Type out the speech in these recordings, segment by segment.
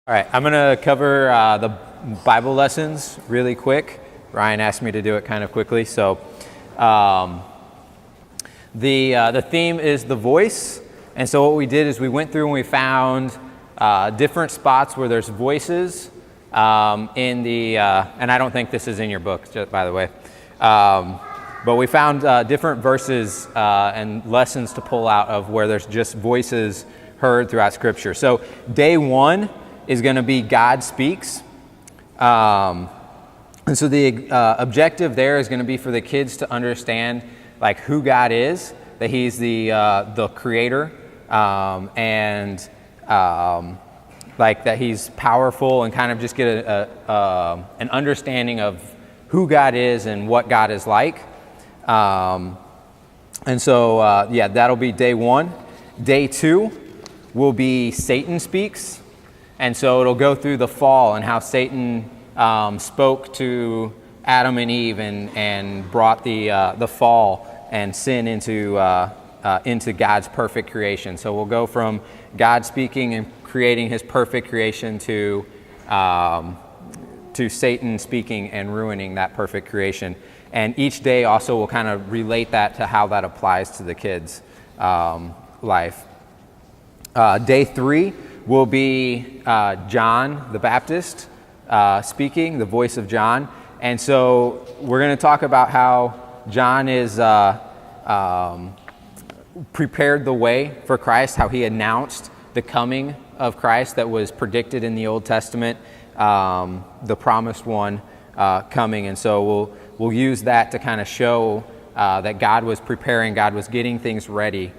All right, I'm going to cover the Bible lessons really quick. Ryan asked me to do it kind of quickly. So the theme is the voice. And so what we did is we went through and we found different spots where there's voices in the, and I don't think this is in your book, just by the way. But we found different verses and lessons to pull out of where there's just voices heard throughout Scripture. So day one is going to be God speaks. And so the objective there is going to be for the kids to understand like who God is, that He's the creator, and like that He's powerful, and kind of just get an understanding of who God is and what God is like. And so, yeah, that'll be day one. Day two will be Satan speaks. And so it'll go through the fall and how Satan spoke to Adam and Eve and brought the fall and sin into God's perfect creation. So we'll go from God speaking and creating His perfect creation to Satan speaking and ruining that perfect creation. And each day also will kind of relate that to how that applies to the kids' life. Day three will be John the Baptist speaking, the voice of John. And so we're going to talk about how John is prepared the way for Christ, how he announced the coming of Christ that was predicted in the Old Testament, the promised one coming. And so we'll use that to kind of show that God was preparing, God was getting things ready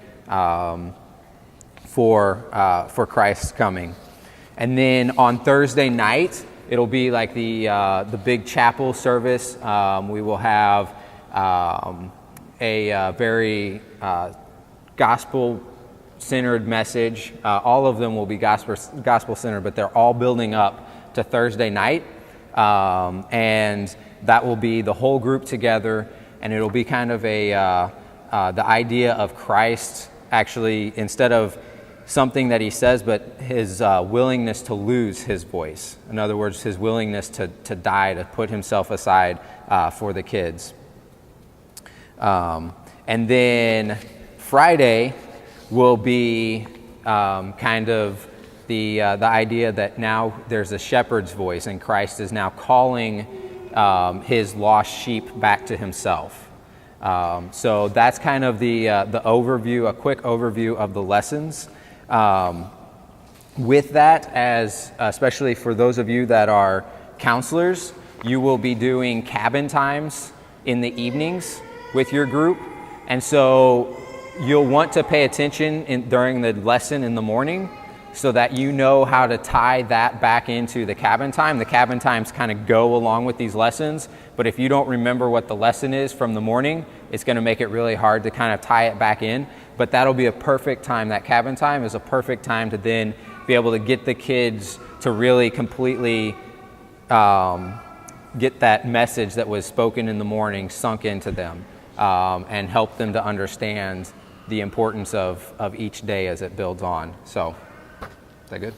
for Christ's coming. And then on Thursday night, it'll be like the big chapel service. We will have a very gospel-centered message. All of them will be gospel-centered, but they're all building up to Thursday night. And that will be the whole group together, and it'll be kind of the idea of Christ actually, instead of something that He says, but His willingness to lose His voice. In other words, His willingness to die, to put Himself aside for the kids. And then Friday will be kind of the idea that now there's a shepherd's voice, and Christ is now calling His lost sheep back to Himself. So that's kind of the overview, a quick overview of the lessons. With that, as especially for those of you that are counselors, you will be doing cabin times in the evenings with your group. And so you'll want to pay attention during the lesson in the morning so that you know how to tie that back into the cabin time. The cabin times kind of go along with these lessons, but if you don't remember what the lesson is from the morning, it's going to make it really hard to kind of tie it back in. But that'll be a perfect time. That cabin time is a perfect time to then be able to get the kids to really completely get that message that was spoken in the morning sunk into them, and help them to understand the importance of each day as it builds on. So, is that good?